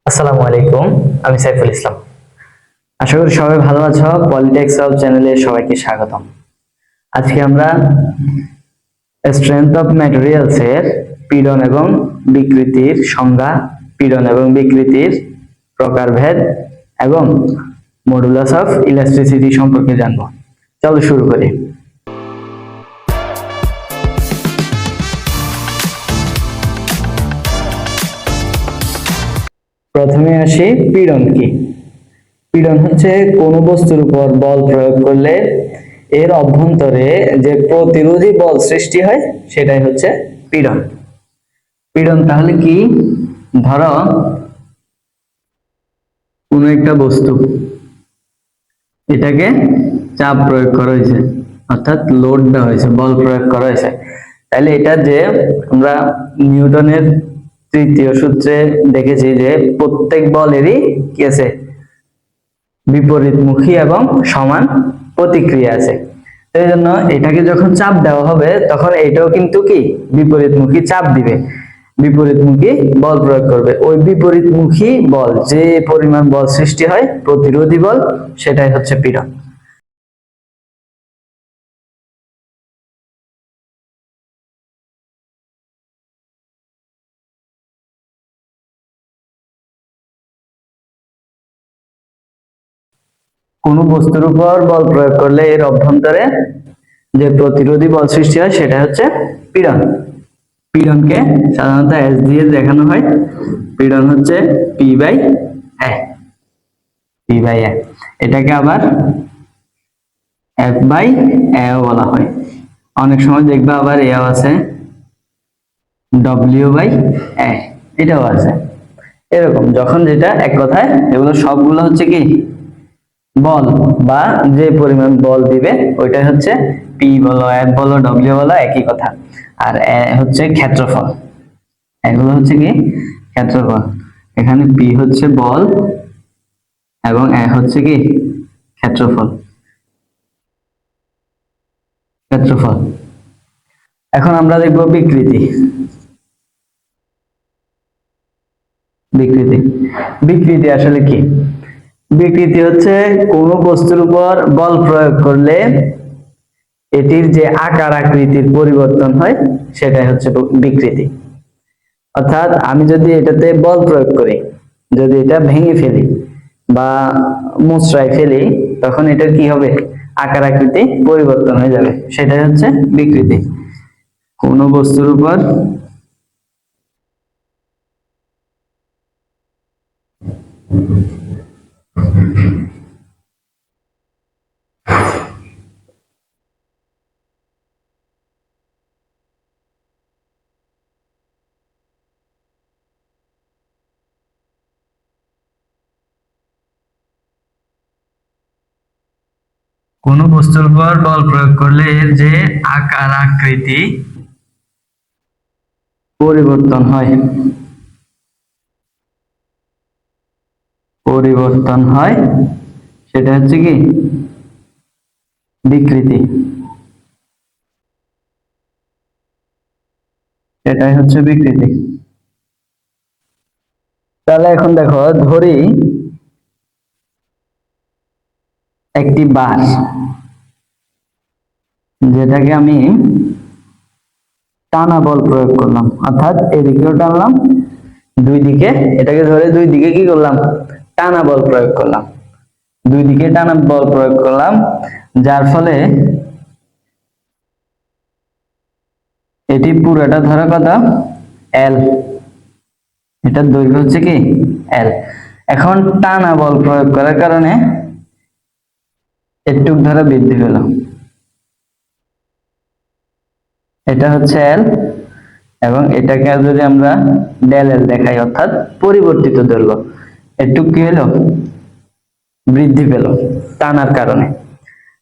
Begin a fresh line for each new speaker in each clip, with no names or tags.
আসসালামু আলাইকুম, আমি সাইফুল ইসলাম। আশা করি সবাই ভালো আছো। পলিটিক্স অফ চ্যানেলে সবাইকে স্বাগতম। আজকে আমরা স্ট্রেংথ অফ ম্যাটেরিয়ালস এর পীড়ন এবং বিকৃতির সংজ্ঞা, পীড়ন এবং বিকৃতির প্রকারভেদ এবং মডুলাস অফ ইলাস্টিসিটি সম্পর্কে জানবো। চলো শুরু করি। প্রথমে আসি পীড়ন কি। পীড়ন হচ্ছে কোনো বস্তুর উপর বল প্রয়োগ করলে এর অভ্যন্তরে যে প্রতিরোধী বল সৃষ্টি হয় সেটাই হচ্ছে পীড়ন। পীড়ন তাহলে কি? ধরো কোনো একটা বস্তু, এটাকে চাপ প্রয়োগ করা হয়েছে, অর্থাৎ লোড দেওয়া হয়েছে, বল প্রয়োগ করা হয়েছে। তাহলে এটা যে আমরা নিউটনের তৃতীয় সূত্রে দেখেছি যে প্রত্যেক বলেরই কি আছে, বিপরীতমুখী এবং সমান প্রতিক্রিয়া আছে। এই জন্য এটাকে যখন চাপ দেওয়া হবে তখন এটাও কিন্তু কি বিপরীতমুখী চাপ দিবে, বিপরীতমুখী বল প্রয়োগ করবে। ওই বিপরীতমুখী বল, যে পরিমাণ বল সৃষ্টি হয়, প্রতিরোধী বল, সেটাই হচ্ছে পীড়ন। কোন বস্তুর উপর বল প্রয়োগ করলে এর অভ্যন্তরে যে প্রতিরোধী বল সৃষ্টি হয় সেটা হচ্ছে পীড়ন। পীড়নকে সাধারণত এস দিয়ে দেখানো হয়। পীড়ন হচ্ছে P by A, P by A. এটাকে আবার এফ বাই এও বলা হয়। অনেক সময় দেখবে আবার এও আছে, ডব্লিউ বাই এ, এটাও আছে। এরকম যখন যেটা, এক কথায় এগুলো সবগুলো হচ্ছে কি বল, বা যে পরিমাণ বল দিবে ওইটাই হচ্ছে পি বলো, এফ বলো, ডব্লিউ বলো, একই কথা। আর এ হচ্ছে ক্ষেত্রফল। এগুলো হচ্ছে কি ক্ষেত্রফল। এখানে পি হচ্ছে বল এবং এ হচ্ছে কি ক্ষেত্রফল। ক্ষেত্রফল। এখন আমরা দেখব বিকৃতি। বিকৃতি বিকৃতি আসলে কি? বিকৃতি হচ্ছে কোন বস্তুর উপর বল প্রয়োগ করলে এটির যে আকার আকৃতির পরিবর্তন হয় সেটাই হচ্ছে বিকৃতি। অর্থাৎ আমি যদি এটাতে বল প্রয়োগ করি, যদি এটা ভেঙে ফেলি বা মুচড়ায় ফেলি, তখন এটার কি হবে? আকার আকৃতি পরিবর্তন হয়ে যাবে, সেটাই হচ্ছে বিকৃতি। কোন বস্তুর উপর কোন বস্তুর উপর বল প্রয়োগ করলে এর যে আকার আকৃতি পরিবর্তন হয়, পরিবর্তন হয়, সেটা হচ্ছে কি বিকৃতি। সেটাই হচ্ছে বিকৃতি। তাহলে এখন দেখো, ধরি একটি বাঁশ, যেটাকে আমি টানা বল প্রয়োগ করলাম, অর্থাৎ এদিকেও টানলাম, দুই দিকে, এটাকে ধরে দুই দিকে কি করলাম? টানা বল প্রয়োগ করলাম। দুই দিকে টানা বল প্রয়োগ করলাম, যার ফলে এটি পুরোটা ধরো কত? এল। এটার দৈর্ঘ্য হচ্ছে কি এল। এখন টানা বল প্রয়োগ করার কারণে একটু ধরে বৃদ্ধি পেল, এটা হচ্ছে এল, এবং এটাকে যদি আমরা ডেল এল দেখাই, অর্থাৎ পরিবর্তিত দৈর্ঘ্য, একটু কি হলো? বৃদ্ধি পেল টানার কারণে।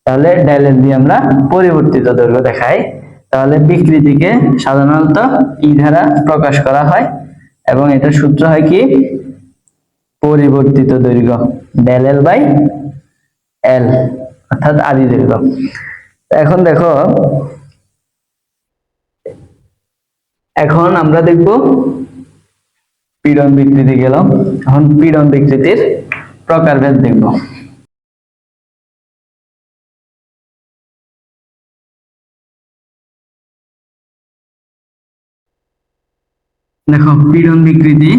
তাহলে ডেল এল দিয়ে আমরা পরিবর্তিত দৈর্ঘ্য দেখাই। তাহলে বিকৃতিকে সাধারণত ই দ্বারা প্রকাশ করা হয়, এবং এটার সূত্র হয় কি পরিবর্তিত দৈর্ঘ্য, ডেল এল বাই এল, অর্থাৎ আদি দৈর্ঘ্য। এখন দেখো, এখন আমরা দেখব পীড়ন বিকৃতি গেল। এখন পীড়ন বিকৃতির প্রকারভেদ দেখব। দেখো পীড়ন বিকৃতি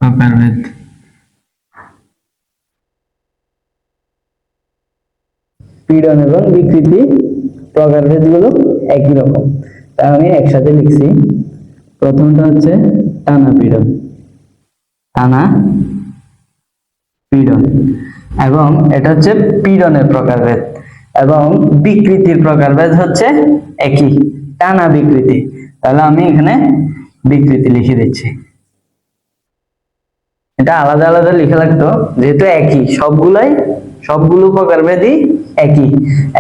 প্রকারভেদ। পীড়ন এবং বিকৃতি প্রকারভেদ গুলো একই রকম, তাই আমি একসাথে লিখছি। প্রথমটা হচ্ছে টানা পীড়ন, টানা পীড়ন, এবং এটা হচ্ছে পীড়নের প্রকারভেদ। এবং বিকৃতির প্রকারভেদ হচ্ছে একই, টানা বিকৃতি। তাহলে আমি এখানে বিকৃতি লিখে দিচ্ছি। এটা আলাদা আলাদা লিখে লাগতো, যেহেতু একই, সবগুলো প্রকারভেদই একই,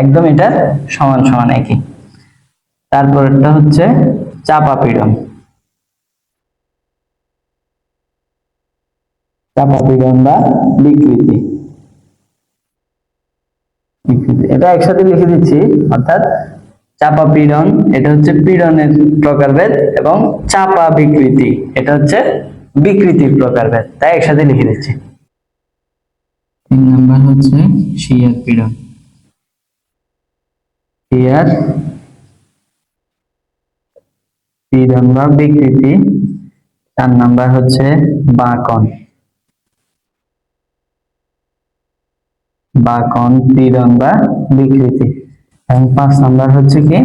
একদম এটা সমান সমান একই। তারপরটা হচ্ছে চাপা পীড়ন। চাপা পীড়ন বা বিকৃতি, এটা একসাথে লিখে দিচ্ছি। অর্থাৎ চাপা পীড়ন এটা হচ্ছে পীড়নের প্রকারভেদ, এবং চাপা বিকৃতি এটা হচ্ছে বিকৃতির প্রকারভেদ, তাই একসাথে লিখে দিচ্ছি। 3 নাম্বার হচ্ছে শিয়ার পীড়ন, শিয়ার পীড়ন বা বিকৃতি। 4 নাম্বার হচ্ছে বাঁকন, বাঁকন পীড়ন বা বিকৃতি। এবং 5 নাম্বার হচ্ছে কি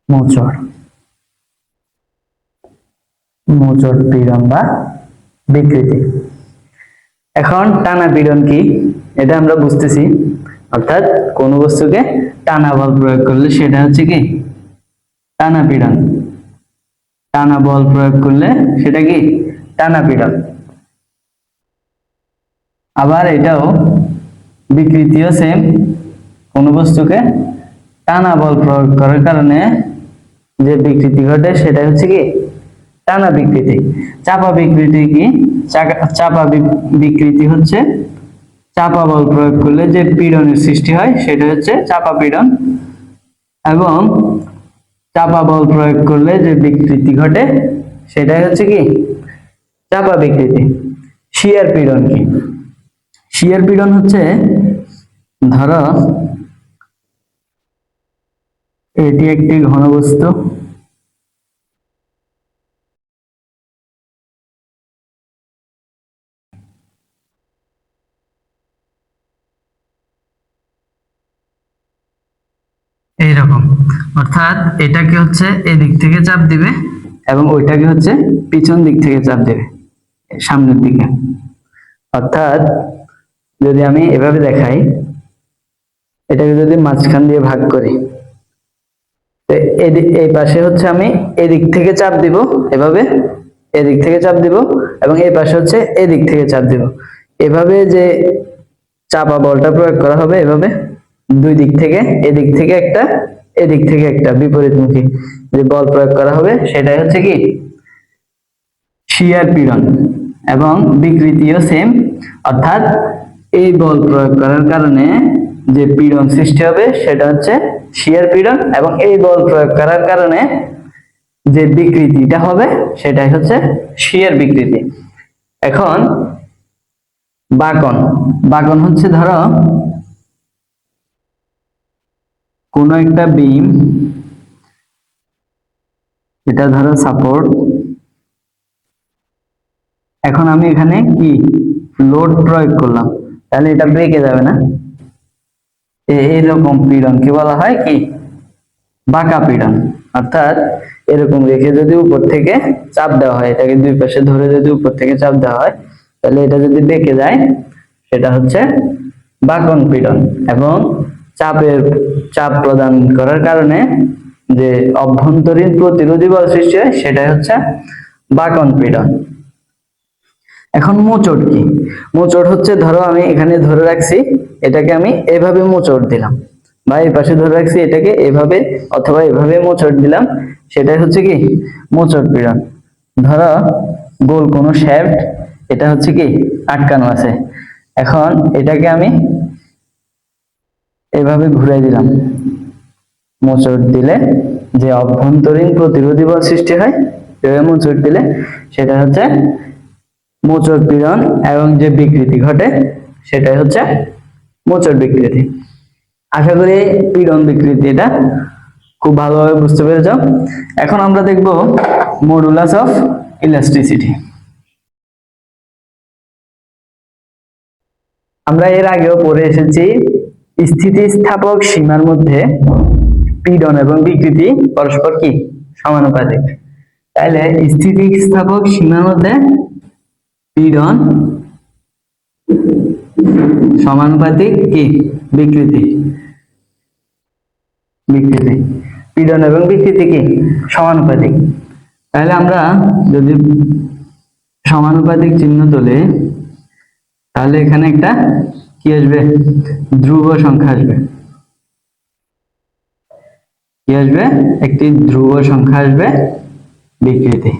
মোচড়, মোচড় পীড়ন বা বিকৃতি। এখন টানা পীড়ন কি এটা আমরা বুঝতেছি। অর্থাৎ কোন বস্তুকে টানা বল প্রয়োগ করলে সেটা হচ্ছে কি টানা পীড়ন, টানা বল প্রয়োগ করলে সেটা কি টানা পীড়ন। আবার এটাও বিকৃতিও সেম, কোন বস্তুকে টানা বল প্রয়োগ করার কারণে যে বিকৃতি ঘটে সেটা হচ্ছে কি টানা বিকৃতি। চাপা বিকৃতি কি, চাপা বিকৃতি হচ্ছে চাপা বল প্রয়োগ করলে যে পীড়নের সৃষ্টি হয় সেটা হচ্ছে চাপা পীড়ন, এবং চাপা বল প্রয়োগ করলে যে বিকৃতি ঘটে সেটাই হচ্ছে কি চাপা বিকৃতি। শিয়ার পীড়ন কি, শিয়ার পীড়ন হচ্ছে ধরো এটি একটি ঘনবস্তু, এইরকম। অর্থাৎ এটাকে হচ্ছে এদিক থেকে চাপ দিবে এবং ওইটাকে হচ্ছে পিছন দিক থেকে চাপ দেবে সামনের দিকে। অর্থাৎ যদি আমি এভাবে দেখাই, এটাকে যদি মাঝখান দিয়ে ভাগ করি, এই পাশে হচ্ছে আমি এদিক থেকে চাপ দিব, এভাবে এদিক থেকে চাপ দিব, এবং এই পাশে হচ্ছে এদিক থেকে চাপ দিব। এভাবে যে চাপা বলটা প্রয়োগ করা হবে, এভাবে দুই দিক থেকে, এদিক থেকে একটা, এদিক থেকে একটা বিপরীতমুখী যে বল প্রয়োগ করা হবে সেটাই হচ্ছে কি শিয়ার পীড়ন। এবং বিকৃতিও সেম, অর্থাৎ এই বল প্রয়োগ করার কারণে যে পীড়ন সৃষ্টি হবে সেটা হচ্ছে শিয়ার পীড়ন, এবং এই বল প্রয়োগ করার কারণে যে বিকৃতিটা হবে সেটাই হচ্ছে শিয়ার বিকৃতি। এখন বাঁকন, বাঁকন হচ্ছে ধরো কোন একটা বিম, এটা ধরো সাপোর্ট, এখন আমি এখানে কি লোড প্রয়োগ করলাম, তাহলে এটা বেঁকে যাবে না। এইরকম পীড়ন কি বলা হয় কি বাঁকা পীড়ন। অর্থাৎ এরকম রেখে যদি উপর থেকে চাপ দেওয়া হয়, এটাকে দুই পাশে ধরে যদি উপর থেকে চাপ দেওয়া হয়, তাহলে এটা যদি বেঁকে যায় সেটা হচ্ছে বাঁকন পীড়ন। এবং চাপ প্রদান করার কারণে যে অভ্যন্তরীণ প্রতিরোধী বল সৃষ্টি হয় সেটাই হচ্ছে বাঁকন পীড়ন। এখন মোচড় কি, মোচড় হচ্ছে ধরো আমি এখানে ধরে রাখছি, এটাকে আমি এভাবে মোচড় দিলাম, বা এই পাশে ধরে রাখছি এটাকে এভাবে অথবা এভাবে মোচড় দিলাম, সেটাই হচ্ছে কি মোচড় পীড়ন। ধরো গোল কোনো শ্যাফট, এটা হচ্ছে কি আটকানো আছে। এখন এটাকে আমি এভাবে ঘুরাই দিলাম, মোচড় দিলে যে অভ্যন্তরীণ প্রতিরোধী বল সৃষ্টি হয়, এভাবে মোচড় দিলে সেটা হচ্ছে মোচড় পীড়ন, এবং যে বিকৃতি ঘটে সেটাই হচ্ছে মোচড় বিকৃতি। আশা করি পীড়ন বিকৃতি এটা খুব ভালোভাবে বুঝতে পেরেছ। এখন আমরা দেখব মডুলাস অফ ইলাস্টিসিটি। আমরা এর আগেও পড়ে এসেছি স্থিতিস্থাপক সীমার মধ্যে পীড়ন এবং বিকৃতি পরস্পর কি সমানুপাতিক। তাহলে স্থিতিস্থাপক সীমার মধ্যে পীড়ন সমানুপাতিক কি বিকৃতি, বিকৃতি পীড়ন এবং বিকৃতি কি সমানুপাতিক। তাহলে আমরা যদি সমানুপাতিক চিহ্ন তুলি তাহলে এখানে একটা কি আসবে, ধ্রুব সংখ্যা আসবে। কি আসবে, একটি ধ্রুব সংখ্যা আসবে বিকৃতি,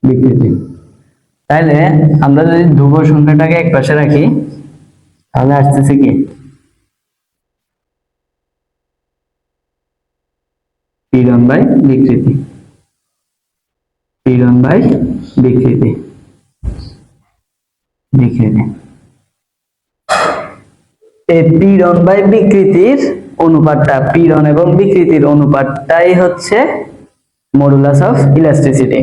বিকৃতি। তাহলে আমরা যদি ধ্রুব সংখ্যাটাকে এক পাশে রাখি তাহলে আসতেছে কি পীড়ন বাই বিকৃতি, পীড়ন বাই বিকৃতি, বিকৃতি। এই পীড়ন বাই বিকৃতির অনুপাতটা, পীড়ন এবং বিকৃতির অনুপাতটাই হচ্ছে মডুলাস অফ ইলাস্টিসিটি।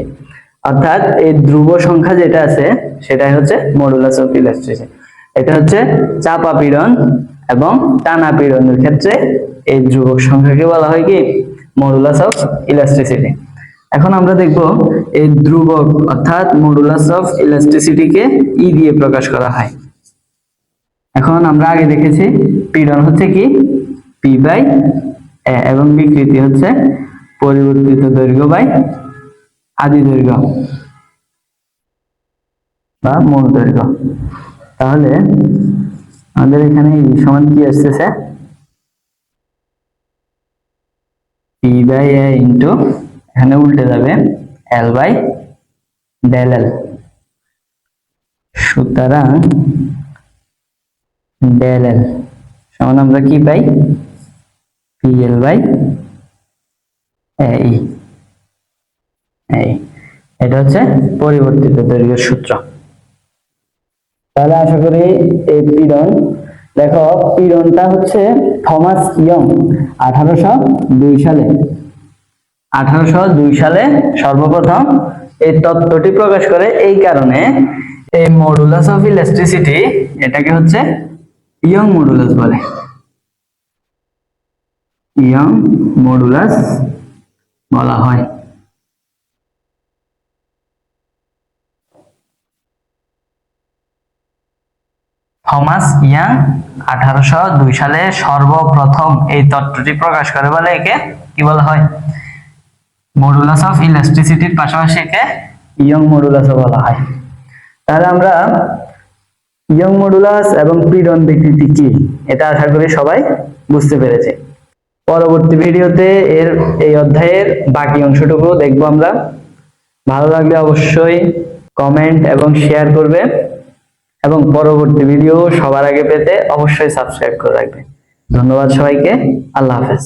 অর্থাৎ এই ধ্রুব সংখ্যা যেটা আছে সেটাই হচ্ছে মডুলাস অফ ইলাস্টিসিটি। এটা হচ্ছে চাপা পীড়ন এবং টানা পীড়নের ক্ষেত্রে এই ধ্রুবক সংখ্যাকে বলা হয় কি মডুলাস অফ ইলাস্টিসিটি। এখন আমরা দেখব এই ধ্রুবক অর্থাৎ মডুলাস অফ ইলাস্টিসিটিকে ই দিয়ে প্রকাশ করা হয়। এখন আমরা আগে দেখেছি পীড়ন হচ্ছে কি পি বাই এ এবং বিকৃতি হচ্ছে পরিবর্তিত দৈর্ঘ্য বাই আদি দৈর্ঘ্য বা মূল দৈর্ঘ্য। তাহলে আমাদের এখানে সমান কি আসতেছে, পি বাই এ ইন্টু এখানে উল্টে যাবে এল বাই ডেল এল। সুতরাং ডেল এল সমান আমরা কি পাই, পি এল বাই এই, এটা হচ্ছে পরিবর্তিত দৈর্ঘ্যের সূত্র। তাহলে আশা করি এই পীড়ন, দেখো পীড়নটা হচ্ছে থমাস ইয়ং 1802 সালে, 1802 সালে সর্বপ্রথম এই তত্ত্বটি প্রকাশ করে। এই কারণে এই মডুলাস অফ ইলাস্টিসিটি এটাকে হচ্ছে ইয়ং মডুলাস বলে, ইয়ং মডুলাস বলা হয়। থমাস ইয়াং 1802 সালে সর্বপ্রথম এই তত্ত্বটি প্রকাশ করে বলে একে কি বলা হয়, মডুলাস অফ ইলাস্টিসিটির পাশাপাশি একে ইয়ং মডুলাসও বলা হয়। তাহলে আমরা ইয়ং মডুলাস এবং পীড়ন বিকৃতি কি এটা আশা করি সবাই বুঝতে পেরেছে। পরবর্তী ভিডিওতে এই অধ্যায়ের বাকি অংশটুকু দেখবো আমরা। ভালো লাগলে অবশ্যই কমেন্ট এবং শেয়ার করবে, এবং পরবর্তী ভিডিও সবার আগে পেতে অবশ্যই সাবস্ক্রাইব করে রাখবে। ধন্যবাদ সবাইকে, আল্লাহ হাফেজ।